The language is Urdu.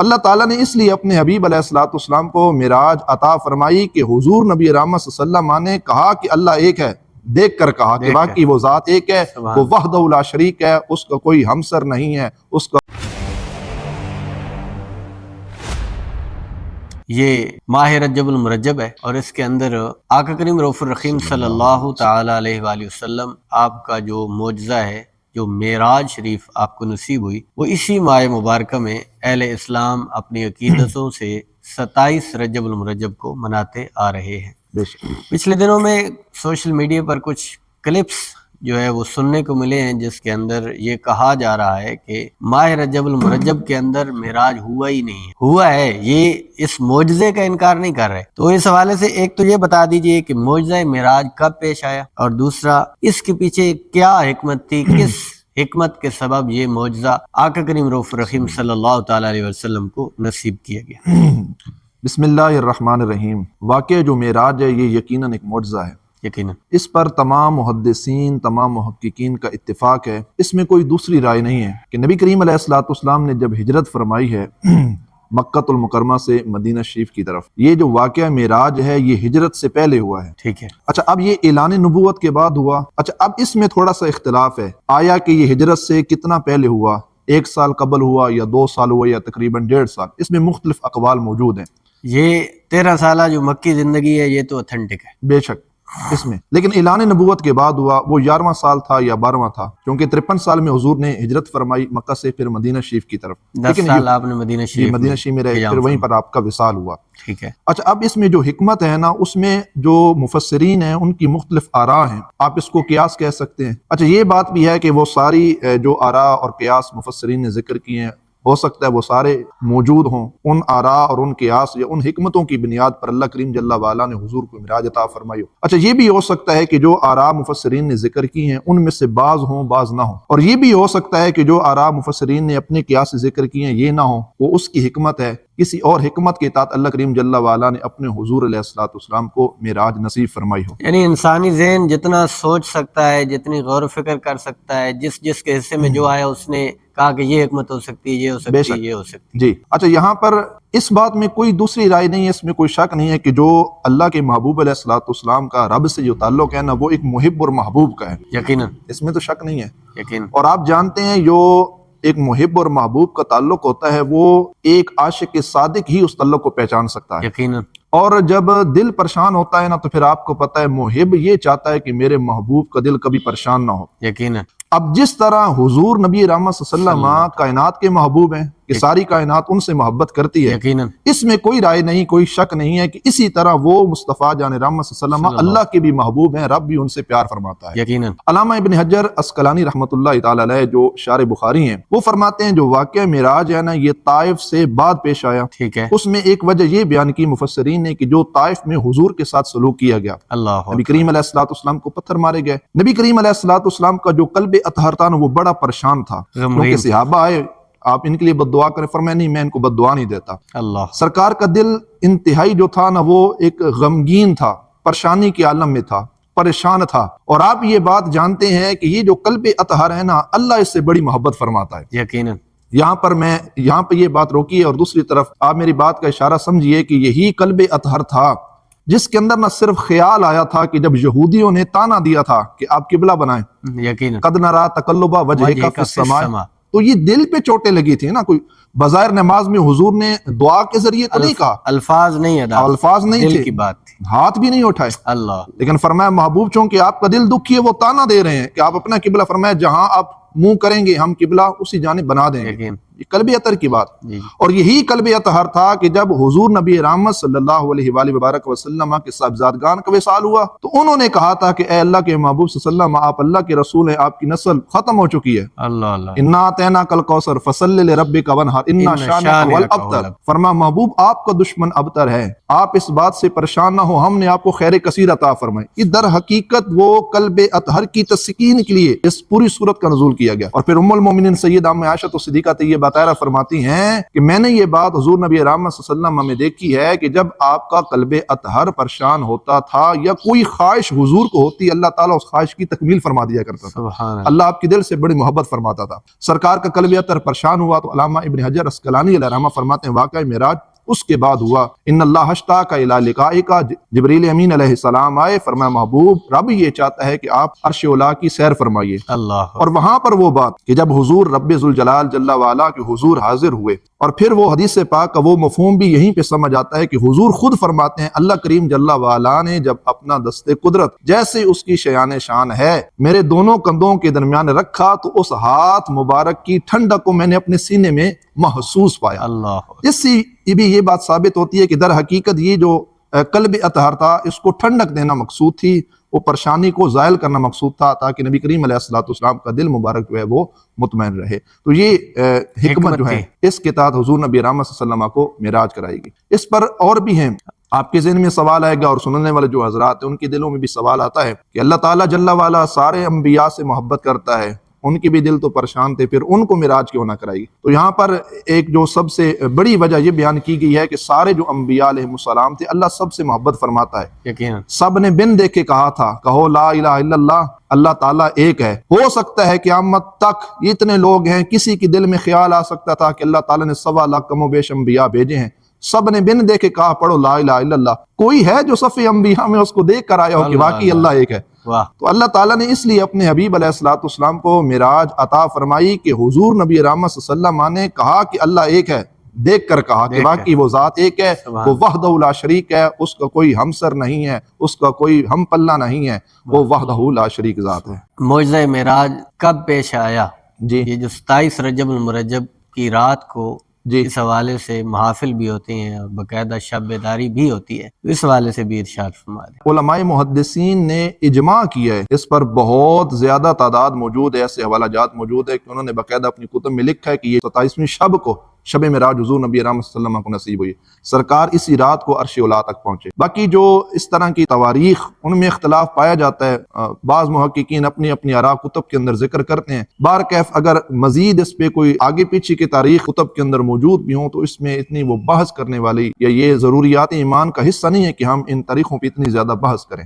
اللہ تعالیٰ نے اس لیے اپنے حبیب علیہ الصلوۃ والسلام کو معراج عطا فرمائی کہ حضور نبی رحمت صلی اللہ علیہ وسلم نے کہا کہ اللہ ایک ہے، دیکھ کر کہا کہ واقعی وہ ذات ایک ہے، وہ وحدہ لا شریک ہے، اس کا کوئی ہمسر نہیں ہے، اس کا یہ ماہ رجب المرجب ہے اور اس کے اندر آقا کریم رؤوف الرحیم صلی اللہ تعالی علیہ وآلہ وسلم آپ کا جو معجزہ ہے، جو معراج شریف آپ کو نصیب ہوئی، وہ اسی ماہ مبارکہ میں اہل اسلام اپنی عقیدتوں سے 27 رجب المرجب کو مناتے آ رہے ہیں۔ پچھلے دنوں میں سوشل میڈیا پر کچھ کلپس جو ہے وہ سننے کو ملے ہیں جس کے اندر یہ کہا جا رہا ہے کہ ماہ رجب المرجب کے اندر معراج ہوا ہی نہیں ہے، ہوا ہے، یہ اس معجزے کا انکار نہیں کر رہے۔ تو اس حوالے سے ایک تو یہ بتا دیجئے کہ معجزہ معراج کب پیش آیا، اور دوسرا اس کے پیچھے کیا حکمت تھی، کس حکمت کے سبب یہ معجزہ آقا کریم رؤوف الرحیم صلی اللہ تعالی علیہ وسلم کو نصیب کیا گیا۔ بسم اللہ الرحمن الرحیم۔ واقعہ جو معراج ہے یہ یقیناً ایک معجزہ ہے، یقیناً اس پر تمام محدثین، تمام محققین کا اتفاق ہے، اس میں کوئی دوسری رائے نہیں ہے کہ نبی کریم علیہ الصلوۃ والسلام نے جب ہجرت فرمائی ہے مکہ المکرمہ سے مدینہ شریف کی طرف، یہ جو واقعہ معراج ہے یہ ہجرت سے پہلے ہوا ہے، ٹھیک ہے۔ اچھا اب یہ اعلان نبوت کے بعد ہوا، اچھا اب اس میں تھوڑا سا اختلاف ہے، آیا کہ یہ ہجرت سے کتنا پہلے ہوا، 1 سال قبل ہوا یا 2 سال ہوا یا تقریباً 1.5 سال، اس میں مختلف اقوال موجود ہیں۔ یہ 13 سالہ جو مکی زندگی ہے یہ تو اتھینٹک ہے، بے شک اس میں، لیکن اعلان نبوت کے بعد ہوا، وہ 11واں سال تھا یا 12واں تھا، کیونکہ 53 سال میں حضور نے ہجرت فرمائی مکہ سے پھر مدینہ شریف کی طرف، 10 سال آپ نے مدینہ شریف میں رہے، پھر وہیں پر آپ کا وصال ہوا، ٹھیک ہے۔ اچھا اب اس میں جو حکمت ہے نا، اس میں جو مفسرین ہیں ان کی مختلف آراء ہیں، آپ اس کو قیاس کہہ سکتے ہیں۔ اچھا یہ بات بھی ہے کہ وہ ساری جو آراء اور قیاس مفسرین نے ذکر کیے ہیں، ہو سکتا ہے وہ سارے موجود ہوں، ان آراء اور ان قیاس یا ان حکمتوں کی بنیاد پر اللہ کریم جل وعلا نے حضور کو معراج عطا فرمائی ہو۔ اچھا یہ بھی ہو سکتا ہے کہ جو آراء مفسرین نے ذکر کی ہیں ان میں سے بعض ہوں بعض نہ ہوں، اور یہ بھی ہو سکتا ہے کہ جو آراء مفسرین نے اپنے قیاس سے ذکر کی ہیں یہ نہ ہوں، وہ اس کی حکمت ہے، کسی اور حکمت کے تحت اللہ کریم جل وعلا نے اپنے حضور علیہ الصلوۃ والسلام کو معراج نصیب فرمائی ہو۔ یعنی انسانی ذہن جتنا سوچ سکتا ہے، جتنی غور و فکر کر سکتا ہے، جس کے حصے میں جو آیا اس نے کہا کہ یہ حکمت ہو سکتی ہے، یہ ہو سکتی ہے، یہ ہو سکتی ہے۔ جی اچھا یہاں پر اس بات میں کوئی دوسری رائے نہیں ہے، اس میں کوئی شک نہیں ہے کہ جو اللہ کے محبوب علیہ الصلوۃ والسلام کا رب سے جو تعلق ہے نا وہ ایک محب اور محبوب کا ہے، یقیناً، اس میں تو شک نہیں ہے، یقیناً۔ اور آپ جانتے ہیں جو ایک محب اور محبوب کا تعلق ہوتا ہے وہ ایک عاشق صادق ہی اس تعلق کو پہچان سکتا ہے، یقیناً۔ اور جب دل پریشان ہوتا ہے نا تو پھر آپ کو پتہ ہے محب یہ چاہتا ہے کہ میرے محبوب کا دل کبھی پریشان نہ ہو۔ یقیناً۔ اب جس طرح حضور نبی رحمت صلی اللہ علیہ وسلم کائنات کے محبوب ہیں کہ ساری کائنات ان سے محبت کرتی ہے، یقیناً، اس میں کوئی رائے نہیں، کوئی شک نہیں ہے کہ اسی طرح وہ مصطفیٰ جان رحمت صلی اللہ علیہ وسلم اللہ کے بھی محبوب ہیں، رب بھی ان سے پیار فرماتا ہے۔ یقیناً۔ علامہ ابن حجر عسقلانی رحمۃ اللہ تعالی علیہ جو شارح بخاری ہیں وہ فرماتے ہیں جو واقعہ معراج ہے نا یہ طائف سے بعد پیش آیا، ٹھیک ہے۔ اس میں ایک وجہ یہ بیان کی مفسرین نے کہ جو طائف میں حضور کے ساتھ سلوک کیا گیا، اللہ نبی کریم علیہ الصلوۃ والسلام کو پتھر مارے گئے، نبی کریم علیہ الصلوۃ والسلام کا جو قلب اطہر تھا نا وہ بڑا پریشان تھا، کیونکہ صحابہ آئے آپ ان کے لیے بد دعا کریں، فرمایا نہیں میں ان کو بد دعا نہیں دیتا۔ اللہ سرکار کا دل انتہائی جو تھا نا وہ ایک غمگین تھا، پریشانی کے عالم میں تھا، پریشان تھا، اور آپ یہ بات جانتے ہیں کہ یہ جو قلب اطہر ہے نا اللہ اس سے بڑی محبت فرماتا ہے۔ یقیناً۔ یہاں پہ یہ بات روکیے، اور دوسری طرف آپ میری بات کا اشارہ سمجھیے کہ یہی قلب اطہر تھا جس کے اندر نہ صرف خیال آیا تھا کہ جب یہودیوں نے تانا دیا تھا کہ آپ قبلہ بنائیں، یقیناً، قد نرا تقلب وجہک فی السماء، السماء، تو یہ دل پہ چوٹیں لگی تھی نا، کوئی بظاہر نماز میں حضور نے دعا کے ذریعے تو نہیں کہا، الفاظ نہیں ادا، الفاظ نہیں دل تھے، کی بات تھی، ہاتھ بھی نہیں اٹھائے، اللہ، لیکن فرمایا محبوب چونکہ آپ کا دل دکھی ہے وہ تانا دے رہے ہیں کہ آپ اپنا قبلہ، فرمایا جہاں آپ منہ کریں گے ہم قبلہ اسی جانب بنا دیں گے، یقین، یہ قلب اطہر کی بات، جی، اور یہی قلب اطہر تھا کہ جب حضور نبی رحمت صلی اللہ علیہ وآلہ وبارک وسلم کے صاحبزادگان کا وصال ہوا تو انہوں نے کہا تھا کہ اے اللہ کے محبوب صلی اللہ علیہ وسلم آپ اللہ کے رسول ہیں، آپ کی نسل ختم ہو چکی ہے، اللہ، اللہ، انا اعطیناک الکوثر فصلی لربک وانحر ان شانک هو الابتر، فرما محبوب آپ کا دشمن ابتر ہے، آپ اس بات سے پریشان نہ ہو، ہم نے آپ کو خیر کثیر عطا فرمائی۔ یہ در حقیقت وہ قلب اطہر کی تسکین کے لیے اس پوری صورت کا نزول کیا گیا، اور پھر ام المومنین سیدہ ام عائشہ صدیقہ طیبہ تعالیٰ فرماتی ہیں کہ میں نے یہ بات حضور نبی رحمت صلی اللہ علیہ وسلم میں دیکھی ہے کہ جب آپ کا قلب اطہر پریشان ہوتا تھا یا کوئی خواہش حضور کو ہوتی، اللہ تعالیٰ اس خواہش کی تکمیل فرما دیا کرتا تھا۔ سبحان اللہ۔ اللہ آپ کے دل سے بڑی محبت فرماتا تھا۔ سرکار کا قلب اطہر پریشان ہوا تو علامہ ابن حجر عسقلانی علیہ رحمہ فرماتے ہیں واقعہ معراج اس کے بعد ہوا۔ ان اللہ اشتاق الی لقائک، جبریل امین علیہ السلام آئے، فرمایا محبوب رب یہ چاہتا ہے کہ آپ عرش اولا کی سیر فرمائیے۔ اللہ۔ اور وہاں پر وہ بات کہ جب حضور رب ذوالجلال جل وعلا کے حضور حاضر ہوئے، اور پھر وہ حدیث پاک کا وہ مفہوم بھی یہیں پہ سمجھ آتا ہے کہ حضور خود فرماتے ہیں اللہ کریم جل وعلا نے جب اپنا دست قدرت جیسے اس کی شیان شان ہے میرے دونوں کندھوں کے درمیان رکھا تو اس ہاتھ مبارک کی ٹھنڈک کو میں نے اپنے سینے میں محسوس پایا۔ اللہ۔ اس سے بھی یہ بات ثابت ہوتی ہے کہ در حقیقت یہ جو قلب اطہر تھا اس کو ٹھنڈک دینا مقصود تھی، وہ پریشانی کو زائل کرنا مقصود تھا تاکہ نبی کریم علیہ السلام کا دل مبارک جو ہے وہ مطمئن رہے۔ تو یہ حکمت جو ہے اس کے تحت حضور نبی رحمت صلی اللہ علیہ وسلم کو معراج کرائی گئی۔ اس پر اور بھی ہیں، آپ کے ذہن میں سوال آئے گا اور سننے والے جو حضرات ہیں ان کے دلوں میں بھی سوال آتا ہے کہ اللہ تعالیٰ جل وعلا سارے انبیاء سے محبت کرتا ہے، ان کے بھی دل تو پریشان تھے، پھر ان کو معراج کیوں نہ کرائی؟ تو یہاں پر ایک جو سب سے بڑی وجہ یہ بیان کی گئی ہے کہ سارے جو انبیاء علیہ السلام تھے اللہ سب سے محبت فرماتا ہے، یقیناً سب نے بن دیکھ کے کہا تھا کہو لا الہ الا اللہ، اللہ تعالیٰ ایک ہے۔ ہو سکتا ہے قیامت تک اتنے لوگ ہیں کسی کے دل میں خیال آ سکتا تھا کہ اللہ تعالیٰ نے 1.25 لاکھ کم و بیش انبیاء بھیجے ہیں، سب نے بن دیکھ کے کہا پڑھو لا الہ الا اللہ، کوئی ہے جو صف انبیاء میں اس کو دیکھ کر آیا ہو کہ واقعی اللہ ایک ہے؟ واہ۔ تو اللہ تعالیٰ نے اس لیے اپنے حبیب علیہ السلام کو معراج عطا فرمائی کہ حضور نبی رحمت صلی اللہ علیہ وسلم نے کہا کہ اللہ ایک ہے، دیکھ کر کہا کہ واقعی وہ ذات ایک ہے، وہ وحدہ لا شریک ہے، اس کا کوئی ہمسر نہیں ہے، اس کا کوئی ہم پلہ نہیں ہے، وہ وحدہ لا شریک ذات ہے۔ معجزہ معراج کب پیش آیا؟ جی یہ جو 27 رجب المرجب کی رات کو جی اس حوالے سے محافل بھی ہوتے ہیں اور باقاعدہ شب بیداری بھی ہوتی ہے، اس حوالے سے بھی ارشاد فرما دیں۔ علماء محدثین نے اجماع کیا ہے، اس پر بہت زیادہ تعداد موجود ہے، ایسے حوالہ جات موجود ہے کہ انہوں نے باقاعدہ اپنی کتب میں لکھا ہے کہ یہ 27ویں شب کو شب معراج حضور نبی رحمت صلی اللہ علیہ وسلم کو نصیب ہوئی، سرکار اسی رات کو عرش اولا تک پہنچے۔ باقی جو اس طرح کی تواریخ ان میں اختلاف پایا جاتا ہے، بعض محققین اپنی اپنی آراء کتب کے اندر ذکر کرتے ہیں، بہرکیف اگر مزید اس پہ کوئی آگے پیچھے کی تاریخ کتب کے اندر موجود بھی ہوں تو اس میں اتنی وہ بحث کرنے والی یا یہ ضروریات ایمان کا حصہ نہیں ہے کہ ہم ان تاریخوں پہ اتنی زیادہ بحث کریں۔